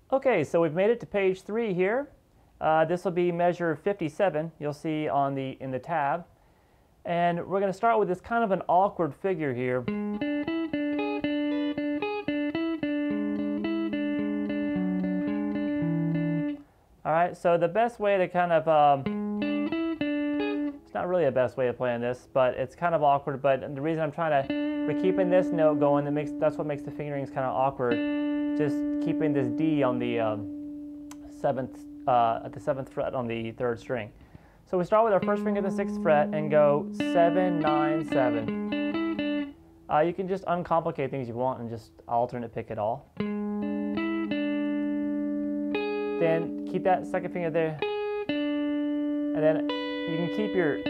Okay, so we've made it to page 3 here. This will be measure 57, you'll see on in the tab. And we're going to start with this kind of an awkward figure here. All right, so the best way to kind of, it's not really a best way of playing this, but it's kind of awkward. But the reason I'm trying to, we're keeping this note going, that's what makes the fingerings kind of awkward. Just keeping this D on the at the 7th fret on the 3rd string. So we start with our first finger at the 6th fret and go 7, 9, 7. You can just uncomplicate things you want and just alternate pick it all. Then keep that second finger there, and then you can keep your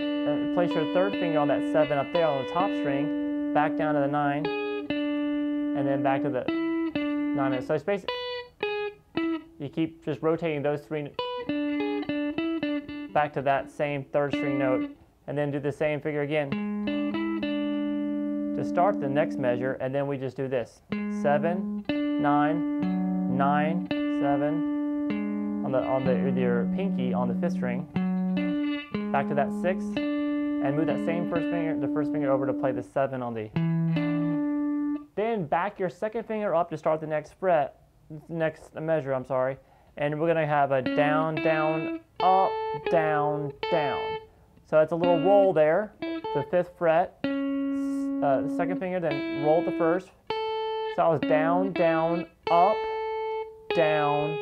place your 3rd finger on that 7 up there on the top string, back down to the 9, and then back to the 9. So it's basically, you keep just rotating those 3 back to that same 3rd string note, and then do the same figure again to start the next measure, and then we just do this 7, 9, 9, 7 on your pinky on the 5th string, back to that 6, and move that same the first finger over to play the 7 on the. Then back your 2nd finger up to start the next measure, I'm sorry, and we're going to have a down, down, up, down, down. So it's a little roll there, the 5th fret, the 2nd finger, then roll the 1st. So I was down, down, up, down,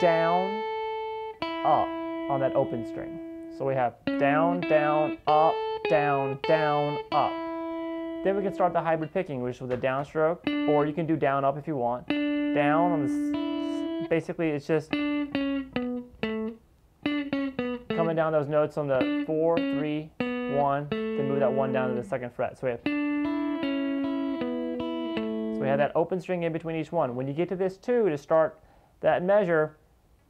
down, up on that open string. So we have down, down, up, down, down, up. Then we can start the hybrid picking, which is with a downstroke, or you can do down, up if you want. Down on the, basically it's just coming down those notes on the 4, 3, 1, then move that 1 down to the 2nd fret. So we have that open string in between each one. When you get to this 2 to start that measure,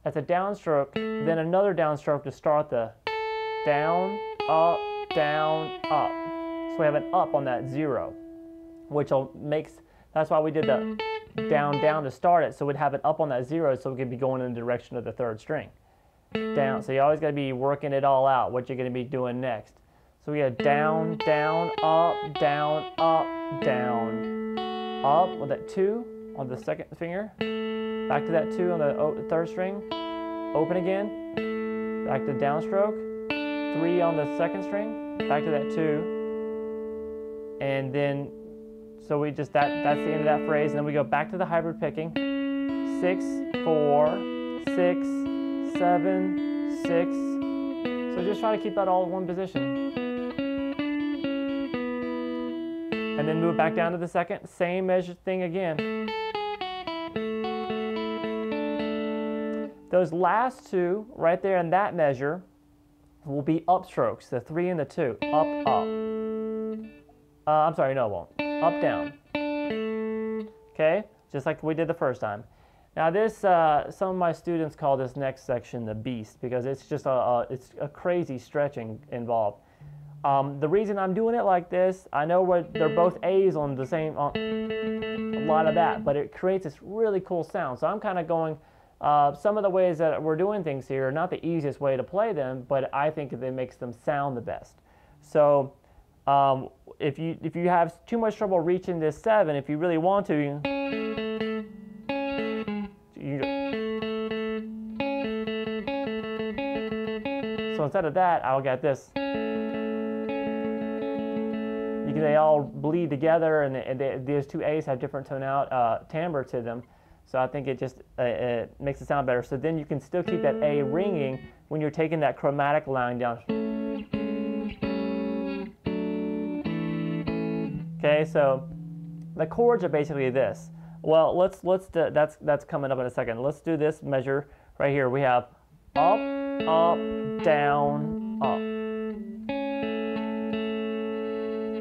that's a downstroke, then another downstroke to start the down, up, down, up. So we have an up on that 0, which that's why we did the down, down to start it, so we'd have it up on that 0 so we could be going in the direction of the 3rd string. Down, so you always got to be working it all out, what you're going to be doing next. So we have down, down, up, down, up, down, up with that 2 on the 2nd finger, back to that 2 on the 3rd string, open again, back to downstroke, 3 on the 2nd string, back to that 2, and then, so we just, that's the end of that phrase, and then we go back to the hybrid picking, 6, 4, 6, 7, 6, so just try to keep that all in one position. And then move back down to the 2nd, same measure thing again. Those last 2 right there in that measure will be upstrokes, the 3 and the 2, up, up. I'm sorry, no it won't. Up, down. Okay, just like we did the first time. Now this, some of my students call this next section the beast because it's just it's a crazy stretching involved. The reason I'm doing it like this, I know they're both A's on the same, a lot of that, but it creates this really cool sound. So I'm kind of going, some of the ways that we're doing things here are not the easiest way to play them, but I think it makes them sound the best. So if you have too much trouble reaching this 7, if you really want to, so instead of that, I'll get this. They all bleed together, and these 2 A's have different timbre to them. So I think it just it makes it sound better. So then you can still keep that A ringing when you're taking that chromatic line down. Okay, so the chords are basically this. Well, that's coming up in a second. Let's do this measure right here. We have up, up, down, up.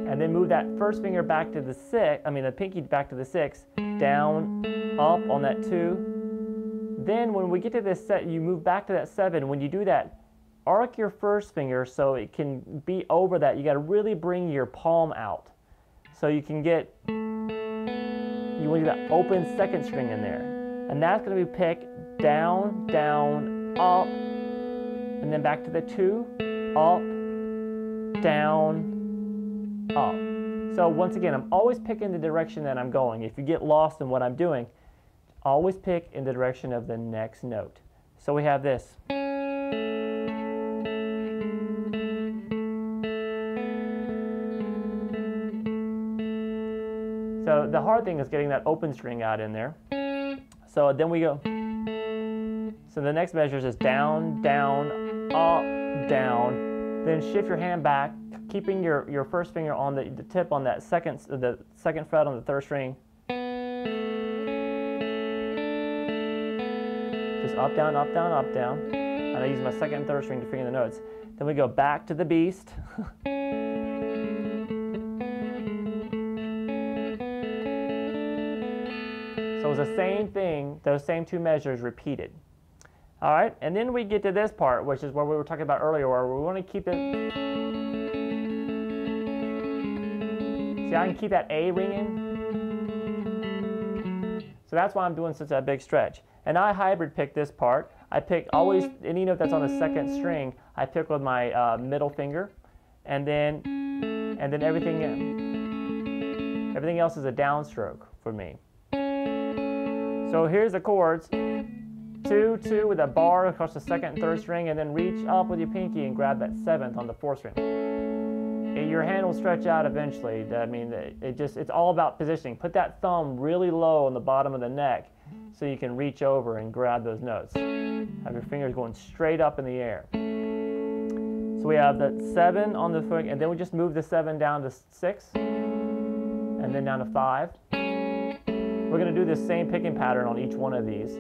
And then move that first finger back to the 6, the pinky back to the 6, down, up on that 2. Then when we get to this set, you move back to that 7. When you do that, arc your first finger so it can be over that. You got to really bring your palm out. So you can get, you want to do that open 2nd string in there. And that's going to be pick, down, down, up, and then back to the 2, up, down, up. So once again, I'm always picking the direction that I'm going. If you get lost in what I'm doing, always pick in the direction of the next note. So we have this. So the hard thing is getting that open string out in there. So then we go. So the next measure is down, down, up, down. Then shift your hand back, keeping your first finger on the tip on that second fret on the 3rd string. Just up, down, up, down, up, down. And I use my 2nd and 3rd string to finger the notes. Then we go back to the beast. So it's the same thing, those same 2 measures repeated. All right, and then we get to this part, which is what we were talking about earlier, where we want to keep it. See, I can keep that A ringing. So that's why I'm doing such a big stretch. And I hybrid pick this part. I pick always any note that's on the 2nd string. I pick with my middle finger, and then everything else is a downstroke for me. So here's the chords: 2, 2 with a bar across the 2nd and 3rd string, and then reach up with your pinky and grab that 7th on the 4th string. And your hand will stretch out eventually. I mean, it's all about positioning. Put that thumb really low on the bottom of the neck so you can reach over and grab those notes. Have your fingers going straight up in the air. So we have the 7 on the foot, and then we just move the 7 down to 6, and then down to 5. We're going to do the same picking pattern on each one of these.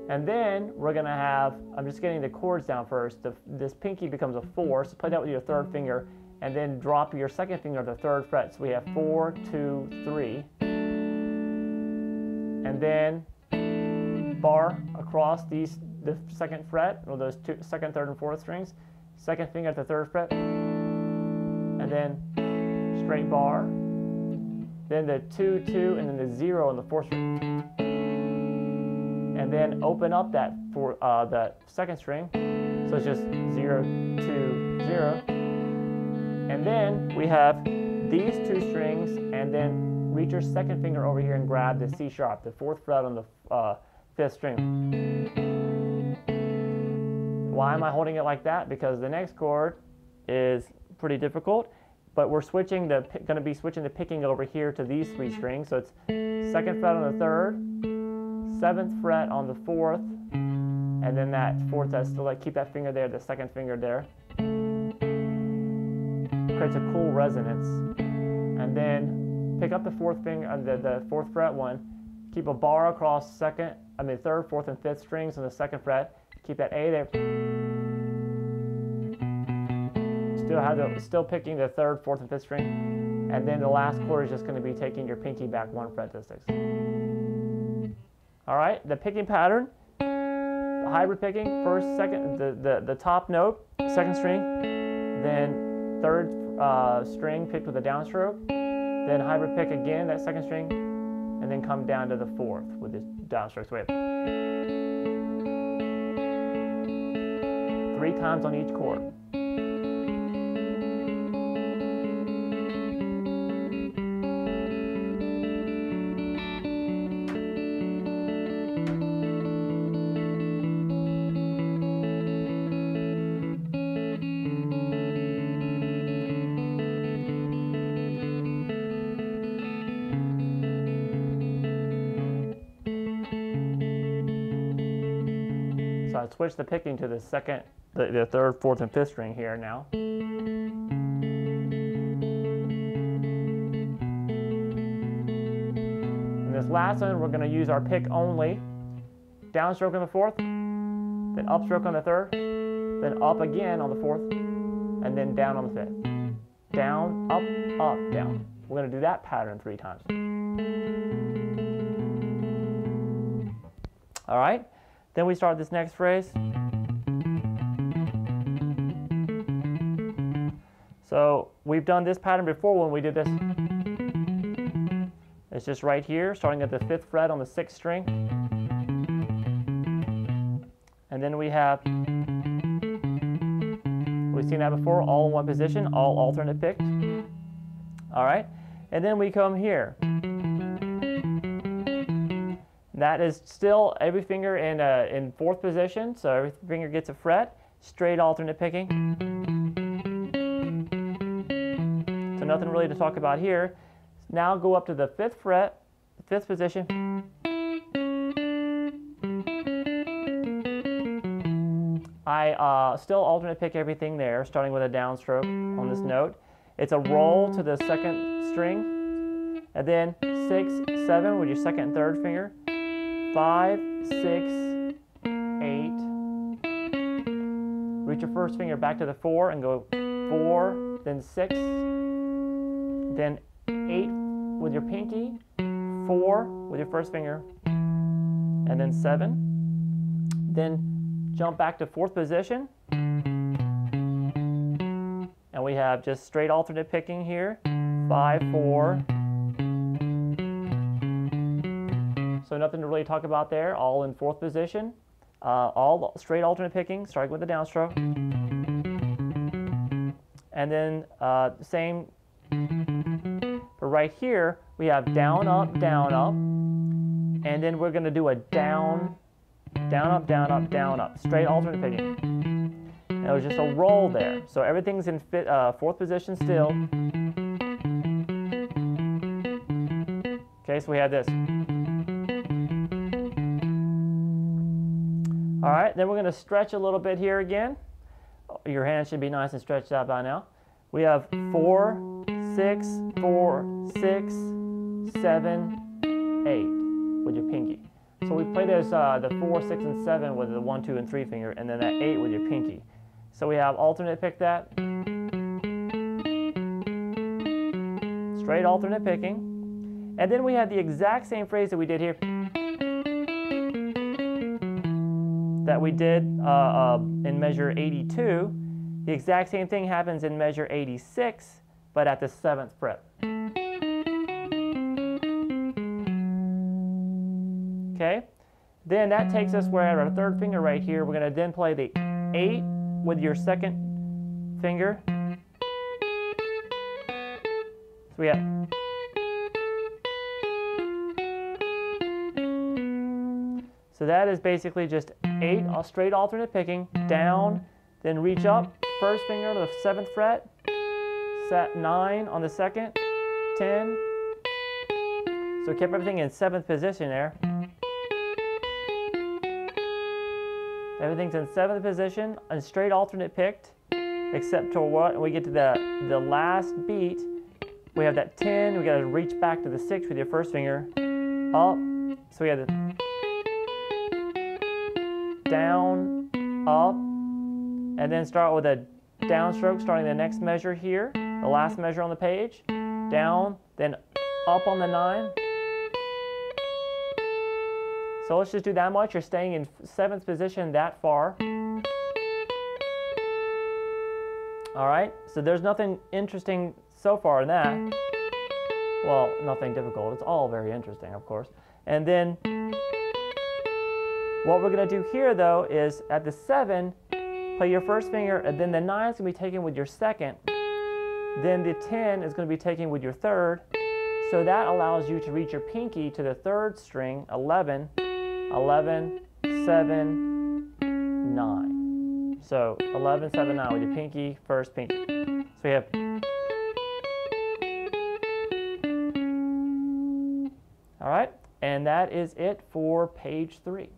And then we're going to have, I'm just getting the chords down first. This pinky becomes a 4, so play that with your 3rd finger, and then drop your 2nd finger to the 3rd fret. So we have 4, 2, 3. And then bar across the 2nd fret, or those 2nd, 3rd, and 4th strings. 2nd finger at the 3rd fret. And then straight bar. Then the 2, 2, and then the 0 on the 4th string. And then open up that for that 2nd string. So it's just 0, 2, 0. And then we have these 2 strings, and then reach your 2nd finger over here and grab the C sharp, the 4th fret on the 5th string. Why am I holding it like that? Because the next chord is pretty difficult. But we're going to be switching the picking over here to these 3 strings. So it's 2nd fret on the 3rd, 7th fret on the 4th, and then that 4th, that's still keep that finger there, the 2nd finger there. Creates a cool resonance. And then pick up the 4th finger, the 4th fret one, keep a bar across 3rd, 4th, and 5th strings on the 2nd fret. Keep that A there. Still picking the 3rd, 4th, and 5th string, and then the last chord is just going to be taking your pinky back 1 fret to the 6th. All right, the picking pattern, the hybrid picking: 1st, 2nd, the top note, 2nd string, then 3rd string picked with a downstroke, then hybrid pick again that 2nd string, and then come down to the 4th with this downstroke. So we have 3 times on each chord. So I switched the picking to the 2nd, the 3rd, 4th, and 5th string here now. In this last one, we're going to use our pick only. Downstroke on the 4th, then upstroke on the 3rd, then up again on the 4th, and then down on the 5th. Down, up, down. We're going to do that pattern 3 times. All right. Then we start this next phrase. So we've done this pattern before when we did this. It's just right here, starting at the 5th fret on the 6th string. And then we have, we've seen that before, all in one position, all alternate picked. All right, and then we come here. That is still every finger in fourth position, so every finger gets a fret, straight alternate picking. So nothing really to talk about here. Now go up to the fifth fret, fifth position. I still alternate pick everything there, starting with a downstroke on this note. It's a roll to the second string, and then 6, 7 with your second and third finger, 5, 6, 8. Reach your first finger back to the 4 and go 4, then 6, then 8 with your pinky, 4 with your first finger, and then 7. Then jump back to fourth position, and we have just straight alternate picking here, 5, 4. So nothing to really talk about there, all in fourth position, all straight alternate picking, starting with the downstroke. And then same, but right here we have down, up, and then we're going to do a down, down, up, down, up, down, up, straight alternate picking. And it was just a roll there. So everything's in fourth position still. Okay, so we have this. All right, then we're going to stretch a little bit here again. Your hand should be nice and stretched out by now. We have 4, 6, 4, 6, 7, 8 with your pinky. So we play those the 4, 6, and 7 with the 1, 2, and 3 finger, and then that 8 with your pinky. So we have alternate pick that. Straight alternate picking. And then we have the exact same phrase that we did here. That we did in measure 82. The exact same thing happens in measure 86, but at the 7th fret. Okay, then that takes us, we're at our third finger right here. We're going to then play the 8 with your second finger. So we have. So that is basically just 8 straight alternate picking, down, then reach up, first finger to the 7th fret, set 9 on the second, 10. So kept everything in 7th position there. Everything's in 7th position and straight alternate picked, except to what we get to the last beat. We have that 10. We got to reach back to the 6 with your first finger, up. So we have the down, up, and then start with a downstroke starting the next measure here, the last measure on the page, down, then up on the 9. So let's just do that much. You're staying in 7th position that far. All right, so there's nothing interesting so far in that. Well, nothing difficult. It's all very interesting, of course. And then what we're going to do here, though, is at the 7, play your first finger, and then the 9 is going to be taken with your second. Then the 10 is going to be taken with your third. So that allows you to reach your pinky to the 3rd string, 11, 11, 7, 9. So 11, 7, 9 with your pinky, first pinky. So we have. All right, and that is it for page 3.